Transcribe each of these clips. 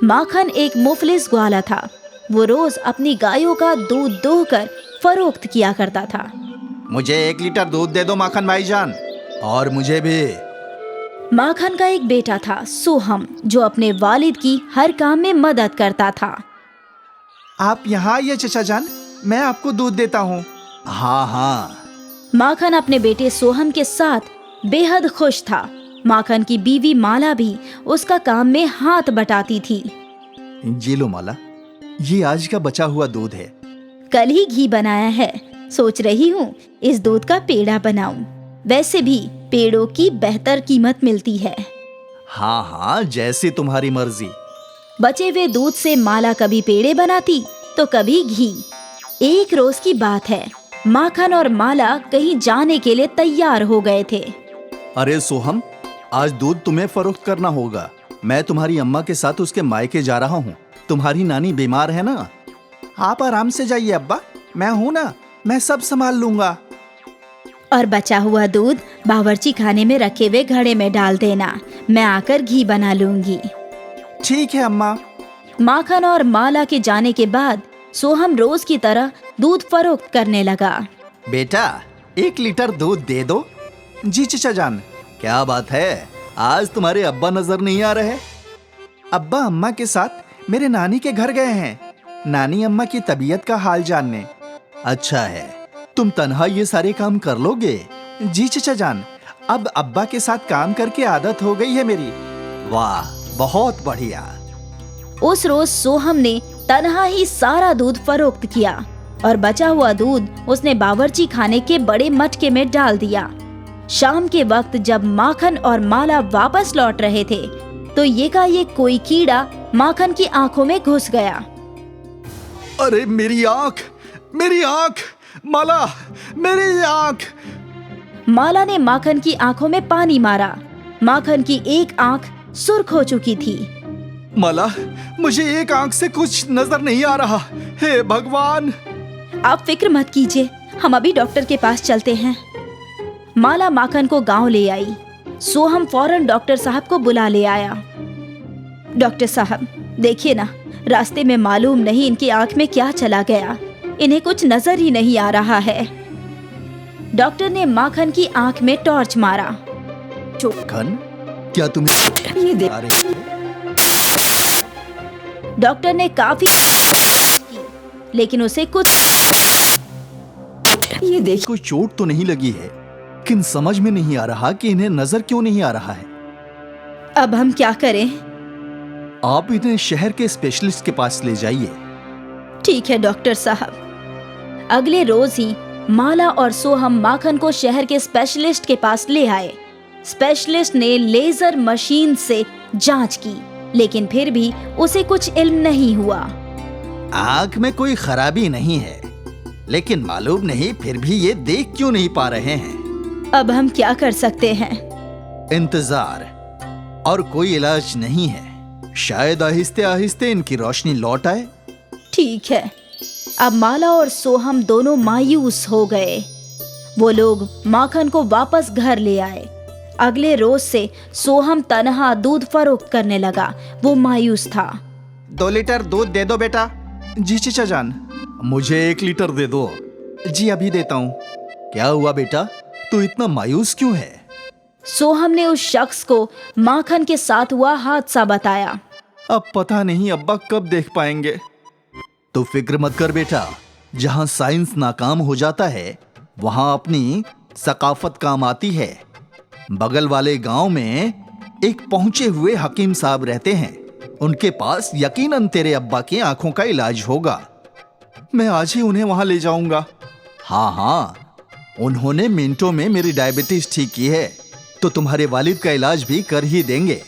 माखन एक मुफलिस ग्वाला था। वो रोज अपनी गायों का दूध दोहकर फरोख्त किया करता था। मुझे 1 लीटर दूध दे दो माखन भाईजान। और मुझे भी। माखन का एक बेटा था सोहम, जो अपने वालिद की हर काम में मदद करता था। आप यहाँ आइए चचा जान, मैं आपको दूध देता हूँ। हाँ हाँ। माखन अपने बेटे सोहम के साथ बेहद खुश था। माखन की बीवी माला भी उसका काम में हाथ बटाती थी। जी लो माला, ये आज का बचा हुआ दूध है। कल ही घी बनाया है, सोच रही हूँ इस दूध का पेड़ा बनाऊं। वैसे भी पेड़ों की बेहतर कीमत मिलती है। हाँ हाँ, जैसे तुम्हारी मर्जी। बचे हुए दूध से माला कभी पेड़े बनाती तो कभी घी। एक रोज की बात है, माखन और माला कहीं जाने के लिए तैयार हो गए थे। अरे सोहम, आज दूध तुम्हें फरोख्त करना होगा। मैं तुम्हारी अम्मा के साथ उसके मायके जा रहा हूँ। तुम्हारी नानी बीमार है ना। आप आराम से जाइए अब्बा, मैं हूँ ना, मैं सब संभाल लूंगा। और बचा हुआ दूध बावर्ची खाने में रखे हुए घड़े में डाल देना, मैं आकर घी बना लूंगी। ठीक है अम्मा। माखन और माला के जाने के बाद सोहम रोज की तरह दूध फरोख्त करने लगा। बेटा 1 लीटर दूध दे दो। जी चचा जान। क्या बात है, आज तुम्हारे अब्बा नजर नहीं आ रहे? अब्बा अम्मा के साथ मेरे नानी के घर गए हैं, नानी अम्मा की तबीयत का हाल जानने। अच्छा है। तुम तन्हा ये सारे काम कर लोगे? जी चचा जान, अब अब्बा के साथ काम करके आदत हो गई है मेरी। वाह, बहुत बढ़िया। उस रोज सोहम ने तन्हा ही सारा दूध फरोख्त किया और बचा हुआ दूध उसने बावर्ची खाने के बड़े मटके में डाल दिया। शाम के वक्त जब माखन और माला वापस लौट रहे थे तो एकाएक कोई कीड़ा माखन की आंखों में घुस गया। अरे मेरी आंख, मेरी आंख, माला, मेरी आंख। माला ने माखन की आंखों में पानी मारा। माखन की एक आंख सुर्ख हो चुकी थी। माला, मुझे एक आंख से कुछ नजर नहीं आ रहा। हे भगवान। आप फिक्र मत कीजिए, हम अभी डॉक्टर के पास चलते हैं। माला माखन को गांव ले आई। सोहम फौरन डॉक्टर साहब को बुला ले आया। डॉक्टर साहब, देखिए ना, रास्ते में मालूम नहीं इनकी आंख में क्या चला गया, इन्हें कुछ नजर ही नहीं आ रहा है। डॉक्टर ने माखन की आंख में टॉर्च मारा। माखन, क्या तुम्हें ये देख। डॉक्टर ने काफी की, लेकिन उसे कुछ ये देख, कोई चोट तो नहीं लगी है, लेकिन समझ में नहीं आ रहा कि इन्हें नजर क्यों नहीं आ रहा है। अब हम क्या करें? आप इन्हें शहर के स्पेशलिस्ट के पास ले जाइए। ठीक है डॉक्टर साहब। अगले रोज ही माला और सोहम माखन को शहर के स्पेशलिस्ट के पास ले आए। स्पेशलिस्ट ने लेजर मशीन से जांच की, लेकिन फिर भी उसे कुछ इल्म नहीं हुआ। आंख में कोई खराबी नहीं है, लेकिन मालूम नहीं फिर भी ये देख क्यों नहीं पा रहे हैं। अब हम क्या कर सकते हैं? इंतजार, और कोई इलाज नहीं है। शायद आहिस्ते आहिस्ते इनकी रोशनी लौट आए। ठीक है। अब माला और सोहम दोनों मायूस हो गए। वो लोग माखन को वापस घर ले आए। अगले रोज से सोहम तन्हा दूध फरोख्त करने लगा। वो मायूस था। 2 लीटर दूध दे दो बेटा। जी चचा जान। मुझे 1 लीटर दे दो। जी अभी देता हूँ। क्या हुआ बेटा, तू इतना मायूस क्यों है? सोहम ने उस शख्स को माखन के साथ हुआ हादसा बताया। अब पता नहीं अब्बा कब देख पाएंगे। तो फिक्र मत कर बेटा, जहाँ साइंस नाकाम हो जाता है वहाँ अपनी सकाफत काम आती है। बगल वाले गांव में एक पहुंचे हुए हकीम साहब रहते हैं। उनके पास यकीनन तेरे अब्बा की आंखों का इलाज होगा। मैं आज ही उन्हें वहां ले जाऊंगा। हाँ हाँ, उन्होंने मिनटों में मेरी डायबिटीज ठीक की है, तो तुम्हारे वालिद का इलाज भी कर ही देंगे।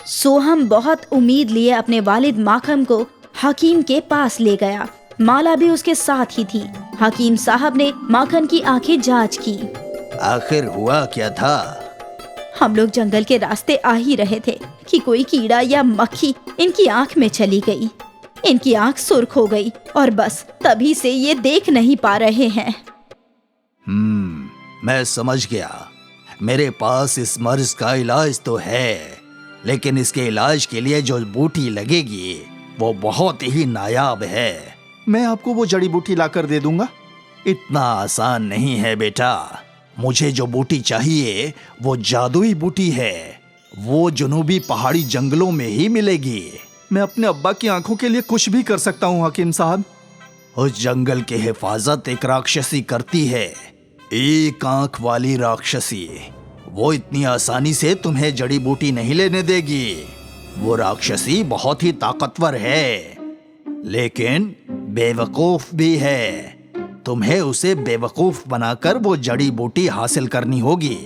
सोहम बहुत उम्मीद लिए अपने वालिद माखन को हकीम के पास ले गया। माला भी उसके साथ ही थी। हकीम साहब ने माखन की आंखें जांच की। आखिर हुआ क्या था? हम लोग जंगल के रास्ते आ ही रहे थे कि कोई कीड़ा या मक्खी इनकी आंख में चली गई। इनकी आंख सुर्ख हो गई और बस तभी से ये देख नहीं पा रहे हैं। मैं समझ गया। मेरे पास इस मर्ज का इलाज तो है। लेकिन इसके इलाज के लिए जो बूटी लगेगी वो बहुत ही नायाब है। मैं आपको वो जड़ी बूटी लाकर दे दूंगा। इतना आसान नहीं है बेटा। मुझे जो बूटी चाहिए वो जादुई बूटी है। वो जुनूबी पहाड़ी जंगलों में ही मिलेगी। मैं अपने अब्बा की आंखों के लिए कुछ भी कर सकता हूँ हकीम साहब। उस जंगल की हिफाजत एक राक्षसी करती है, एक आंख वाली राक्षसी। वो इतनी आसानी से तुम्हें जड़ी बूटी नहीं लेने देगी। वो राक्षसी बहुत ही ताकतवर है, लेकिन बेवकूफ भी है। तुम्हें उसे बेवकूफ बनाकर वो जड़ी बूटी हासिल करनी होगी।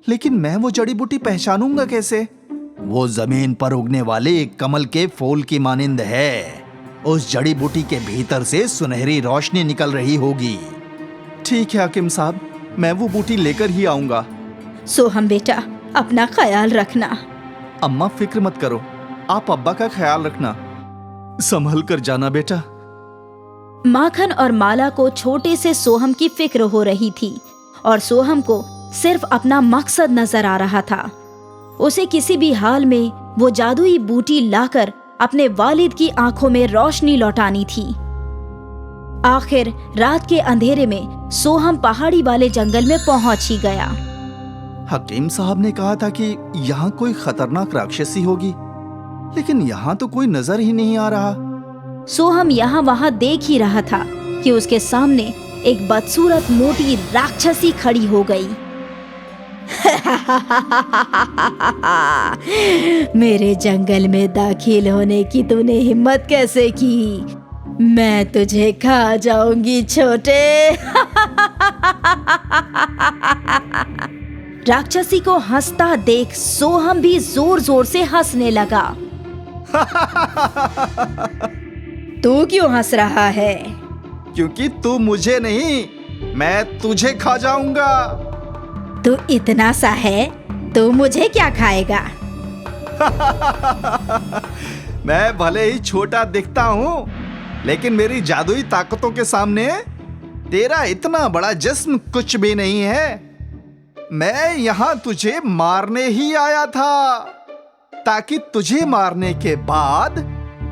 लेकिन मैं वो जड़ी बूटी पहचानूंगा कैसे? वो जमीन पर उगने वाले एक कमल के फूल की मानिंद है। उस जड़ी बूटी के भीतर से सुनहरी रोशनी निकल रही होगी। ठीक है हकीम साहब, मैं वो बूटी लेकर ही आऊंगा। सोहम बेटा, अपना ख्याल रखना। अम्मा फिक्र मत करो, आप अब्बा का ख्याल रखना। संभल कर जाना बेटा। माखन और माला को छोटे से सोहम की फिक्र हो रही थी और सोहम को सिर्फ अपना मकसद नजर आ रहा था। उसे किसी भी हाल में वो जादुई बूटी लाकर अपने वालिद की आंखों में रोशनी लौटानी थी। आखिर रात के अंधेरे में सोहम पहाड़ी वाले जंगल में पहुंच ही गया। हकीम साहब ने कहा था कि यहाँ कोई खतरनाक राक्षसी होगी, लेकिन यहाँ तो कोई नजर ही नहीं आ रहा। सोहम यहाँ वहाँ देख ही रहा था कि उसके सामने एक बदसूरत मोटी राक्षसी खड़ी हो गई। मेरे जंगल में दाखिल होने की तूने हिम्मत कैसे की? मैं तुझे खा जाऊंगी छोटे। राक्षसी को हंसता देख सोहम भी जोर जोर से हंसने लगा। तू क्यों हंस रहा है? क्योंकि तू मुझे नहीं, मैं तुझे खा जाऊंगा। तू इतना सा है, तू मुझे क्या खाएगा? मैं भले ही छोटा दिखता हूँ, लेकिन मेरी जादुई ताकतों के सामने तेरा इतना बड़ा जिस्म कुछ भी नहीं है। मैं यहाँ तुझे मारने ही आया था, ताकि तुझे मारने के बाद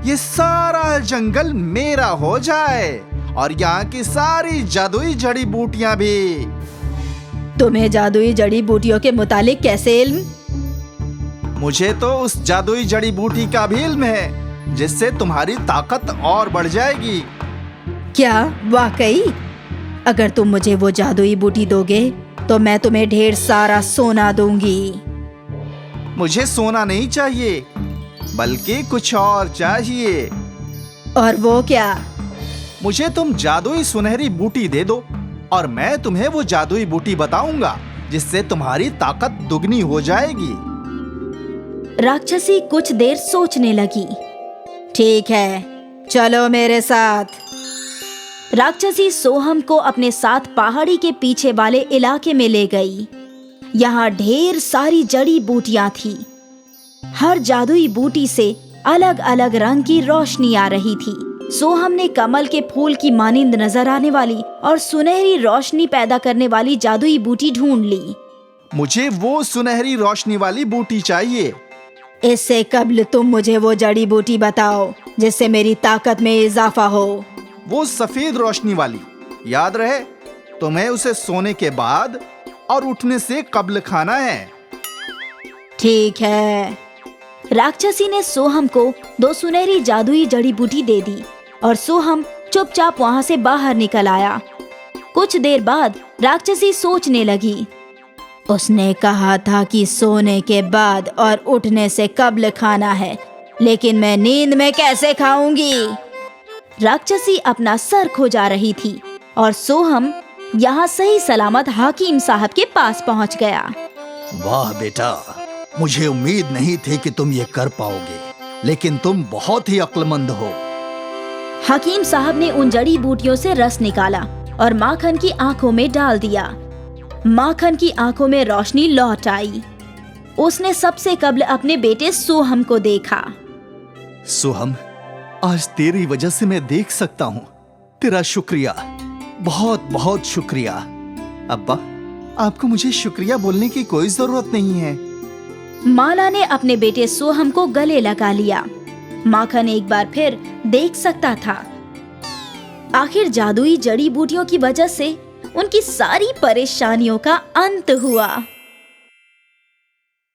ये सारा जंगल मेरा हो जाए और यहाँ की सारी जादुई जड़ी बूटियां भी। तुम्हें जादुई जड़ी बूटियों के मुतालिक कैसे इल्म? मुझे तो उस जादुई जड़ी बूटी का भी इल्म है, जिससे तुम्हारी ताकत और बढ़ जाएगी। क्या वाकई? अगर तुम मुझे वो जादुई बूटी दोगे तो मैं तुम्हें ढेर सारा सोना दूंगी। मुझे सोना नहीं चाहिए, बल्कि कुछ और चाहिए। और वो क्या? मुझे तुम जादुई सुनहरी बूटी दे दो और मैं तुम्हें वो जादुई बूटी बताऊंगा, जिससे तुम्हारी ताकत दुगनी हो जाएगी। राक्षसी कुछ देर सोचने लगी। ठीक है, चलो मेरे साथ। राक्षसी सोहम को अपने साथ पहाड़ी के पीछे वाले इलाके में ले गई। यहाँ ढेर सारी जड़ी बूटियां थी। हर जादुई बूटी से अलग अलग रंग की रोशनी आ रही थी। सोहम ने कमल के फूल की मानिंद नजर आने वाली और सुनहरी रोशनी पैदा करने वाली जादुई बूटी ढूंढ ली। मुझे वो सुनहरी रोशनी वाली बूटी चाहिए। इससे कबल तुम मुझे वो जड़ी बूटी बताओ जिससे मेरी ताकत में इजाफा हो। वो सफेद रोशनी वाली, याद रहे, तुम्हें उसे सोने के बाद और उठने से कबल खाना है। ठीक है। राक्षसी ने सोहम को 2 सुनहरी जादुई जड़ी बूटी दे दी और सोहम चुपचाप वहां से बाहर निकल आया। कुछ देर बाद राक्षसी सोचने लगी। उसने कहा था कि सोने के बाद और उठने से कबल खाना है, लेकिन मैं नींद में कैसे खाऊंगी? राक्षसी अपना सर खुजा रही थी और सोहम यहाँ सही सलामत हकीम साहब के पास पहुँच गया। वाह बेटा, मुझे उम्मीद नहीं थी कि तुम ये कर पाओगे, लेकिन तुम बहुत ही अक्लमंद हो। हकीम साहब ने उन जड़ी बूटियों से रस निकाला और माखन की आंखों में डाल दिया। माखन की आंखों में रोशनी लौट आई। उसने सबसे कबल अपने बेटे सोहम को देखा। सोहम, आज तेरी वजह से मैं देख सकता हूँ। तेरा शुक्रिया, बहुत बहुत शुक्रिया। अब्बा, आपको मुझे शुक्रिया बोलने की कोई जरूरत नहीं है। माला ने अपने बेटे सोहम को गले लगा लिया। माखन एक बार फिर देख सकता था। आखिर जादुई जड़ी बूटियों की वजह से उनकी सारी परेशानियों का अंत हुआ।